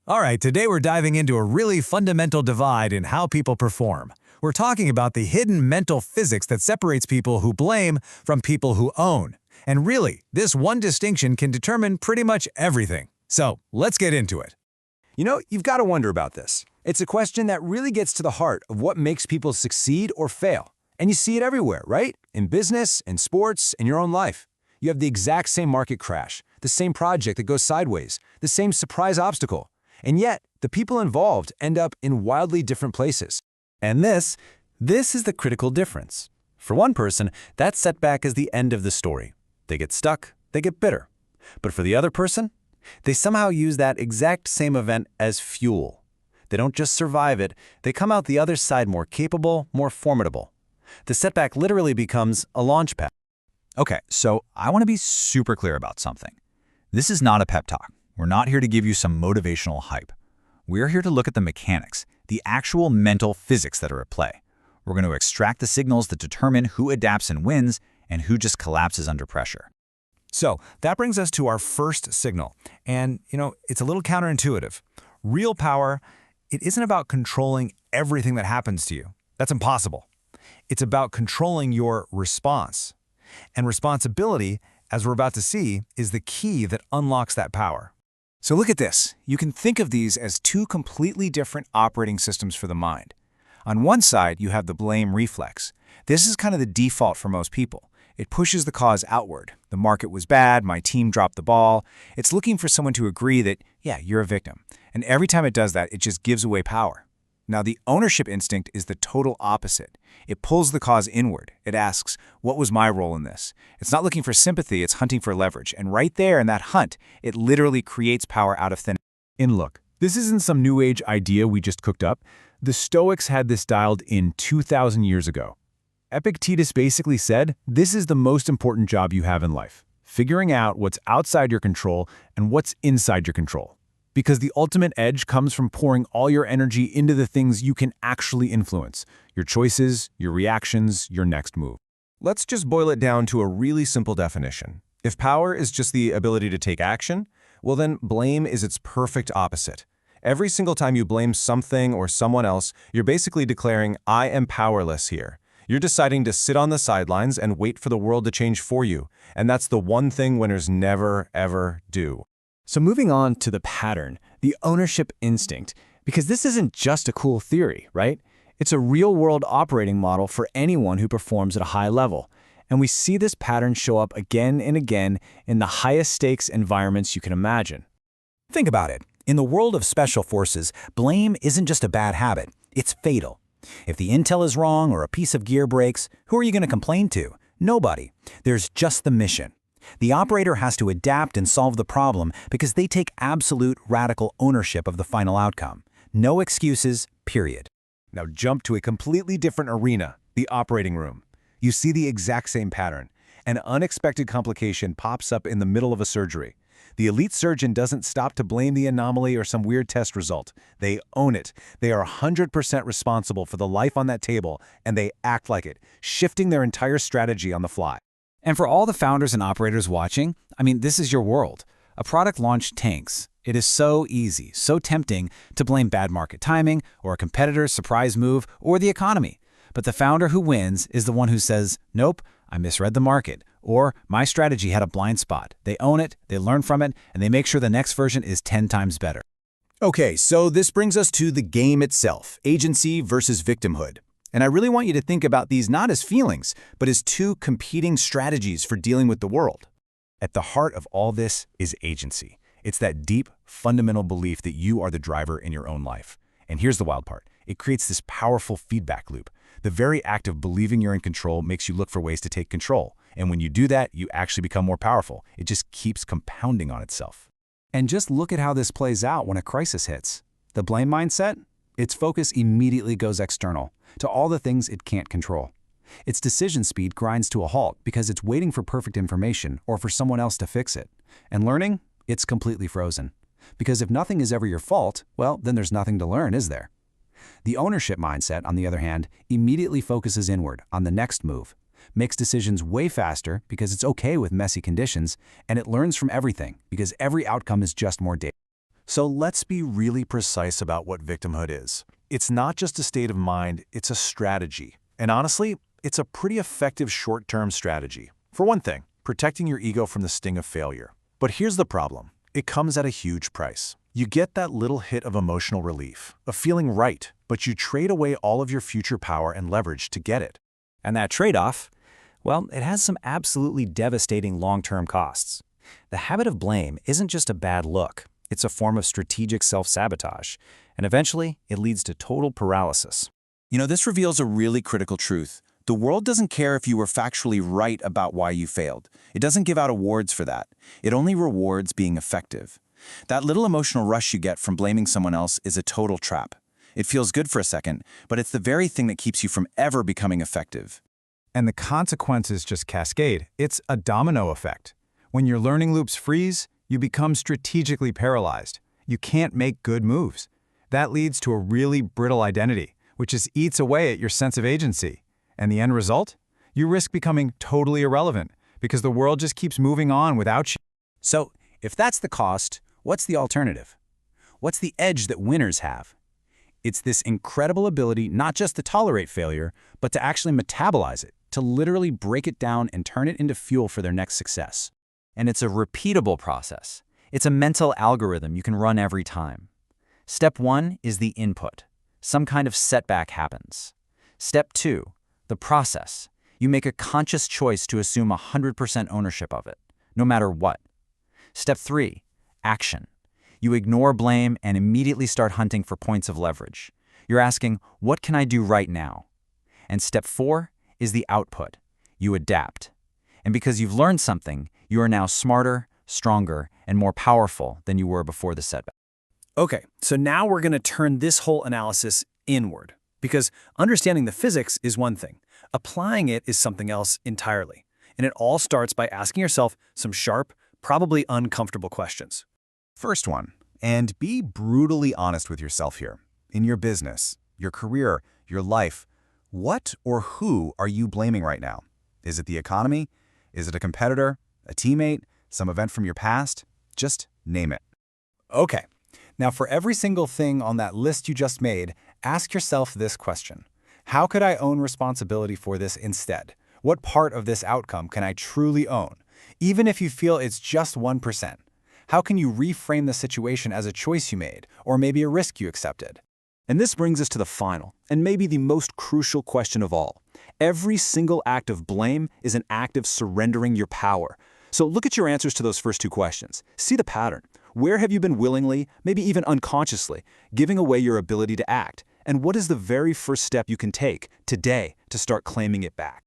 All right, today we're diving into a really fundamental divide in how people perform. We're talking about the hidden mental physics that separates people who blame from people who own. And really, this one distinction can determine pretty much everything. So, let's get into it. You've got to wonder about this. It's a question that really gets to the heart of what makes people succeed or fail. And you see it everywhere, right? In business, in sports, in your own life. You have the exact same market crash, the same project that goes sideways, the same surprise obstacle. And yet, the people involved end up in wildly different places. And this is the critical difference. For one person, that setback is the end of the story. They get stuck, they get bitter. But for the other person, they somehow use that exact same event as fuel. They don't just survive it, they come out the other side more capable, more formidable. The setback literally becomes a launch pad. Okay, so I want to be super clear about something. This is not a pep talk. We're not here to give you some motivational hype. We're here to look at the mechanics, the actual mental physics that are at play. We're going to extract the signals that determine who adapts and wins and who just collapses under pressure. So, that brings us to our first signal. And, it's a little counterintuitive. Real power, it isn't about controlling everything that happens to you. That's impossible. It's about controlling your response. And responsibility, as we're about to see, is the key that unlocks that power. So look at this. You can think of these as two completely different operating systems for the mind. On one side, you have the blame reflex. This is kind of the default for most people. It pushes the cause outward. The market was bad, my team dropped the ball. It's looking for someone to agree that, yeah, you're a victim. And every time it does that, it just gives away power. Now, the ownership instinct is the total opposite. It pulls the cause inward. It asks, what was my role in this? It's not looking for sympathy, it's hunting for leverage. And right there in that hunt, it literally creates power out of thin air. And look, this isn't some new age idea we just cooked up. The Stoics had this dialed in 2,000 years ago. Epictetus basically said, this is the most important job you have in life, figuring out what's outside your control and what's inside your control. Because the ultimate edge comes from pouring all your energy into the things you can actually influence, your choices, your reactions, your next move. Let's just boil it down to a really simple definition. If power is just the ability to take action, well then blame is its perfect opposite. Every single time you blame something or someone else, you're basically declaring, I am powerless here. You're deciding to sit on the sidelines and wait for the world to change for you. And that's the one thing winners never, ever do. So moving on to the pattern, the ownership instinct, because this isn't just a cool theory, right? It's a real-world operating model for anyone who performs at a high level. And we see this pattern show up again and again in the highest stakes environments you can imagine. Think about it. In the world of special forces, blame isn't just a bad habit, it's fatal. If the intel is wrong or a piece of gear breaks, who are you going to complain to? Nobody. There's just the mission. The operator has to adapt and solve the problem because they take absolute radical ownership of the final outcome. No excuses, period. Now jump to a completely different arena, the operating room. You see the exact same pattern. An unexpected complication pops up in the middle of a surgery. The elite surgeon doesn't stop to blame the anomaly or some weird test result. They own it. They are 100% responsible for the life on that table, and they act like it, shifting their entire strategy on the fly. And for all the founders and operators watching, this is your world. A product launch tanks. It is so easy, so tempting to blame bad market timing or a competitor's surprise move or the economy. But the founder who wins is the one who says, nope, I misread the market, or my strategy had a blind spot. They own it, they learn from it, and they make sure the next version is 10 times better. Okay, so this brings us to the game itself, agency versus victimhood. And I really want you to think about these not as feelings, but as two competing strategies for dealing with the world. At the heart of all this is agency. It's that deep, fundamental belief that you are the driver in your own life. And here's the wild part. It creates this powerful feedback loop. The very act of believing you're in control makes you look for ways to take control. And when you do that, you actually become more powerful. It just keeps compounding on itself. And just look at how this plays out when a crisis hits. The blame mindset? Its focus immediately goes external, to all the things it can't control. Its decision speed grinds to a halt because it's waiting for perfect information or for someone else to fix it. And learning? It's completely frozen. Because if nothing is ever your fault, well, then there's nothing to learn, is there? The ownership mindset, on the other hand, immediately focuses inward on the next move, makes decisions way faster because it's okay with messy conditions, and it learns from everything because every outcome is just more data. So let's be really precise about what victimhood is. It's not just a state of mind, it's a strategy. And honestly, it's a pretty effective short-term strategy. For one thing, protecting your ego from the sting of failure. But here's the problem. It comes at a huge price. You get that little hit of emotional relief, of feeling right, but you trade away all of your future power and leverage to get it. And that trade-off, well, it has some absolutely devastating long-term costs. The habit of blame isn't just a bad look. It's a form of strategic self-sabotage, and eventually, it leads to total paralysis. You know, this reveals a really critical truth. The world doesn't care if you were factually right about why you failed. It doesn't give out awards for that. It only rewards being effective. That little emotional rush you get from blaming someone else is a total trap. It feels good for a second, but it's the very thing that keeps you from ever becoming effective. And the consequences just cascade. It's a domino effect. When your learning loops freeze, you become strategically paralyzed. You can't make good moves. That leads to a really brittle identity, which just eats away at your sense of agency. And the end result? You risk becoming totally irrelevant because the world just keeps moving on without you. So, if that's the cost, what's the alternative? What's the edge that winners have? It's this incredible ability not just to tolerate failure, but to actually metabolize it, to literally break it down and turn it into fuel for their next success. And it's a repeatable process. It's a mental algorithm you can run every time. Step 1 is the input. Some kind of setback happens. Step 2, the process. You make a conscious choice to assume 100% ownership of it, no matter what. Step 3, action. You ignore blame and immediately start hunting for points of leverage. You're asking, what can I do right now? And step 4 is the output. You adapt. And because you've learned something, you are now smarter, stronger, and more powerful than you were before the setback. Okay, so now we're going to turn this whole analysis inward, because understanding the physics is one thing. Applying it is something else entirely. And it all starts by asking yourself some sharp, probably uncomfortable questions. First one, and be brutally honest with yourself here. In your business, your career, your life, what or who are you blaming right now? Is it the economy? Is it a competitor, a teammate, some event from your past? Just name it. Okay, now for every single thing on that list you just made, ask yourself this question. How could I own responsibility for this instead? What part of this outcome can I truly own? Even if you feel it's just 1%. How can you reframe the situation as a choice you made, or maybe a risk you accepted? And this brings us to the final, and maybe the most crucial question of all. Every single act of blame is an act of surrendering your power. So look at your answers to those first two questions. See the pattern. Where have you been willingly, maybe even unconsciously, giving away your ability to act? And what is the very first step you can take today to start claiming it back?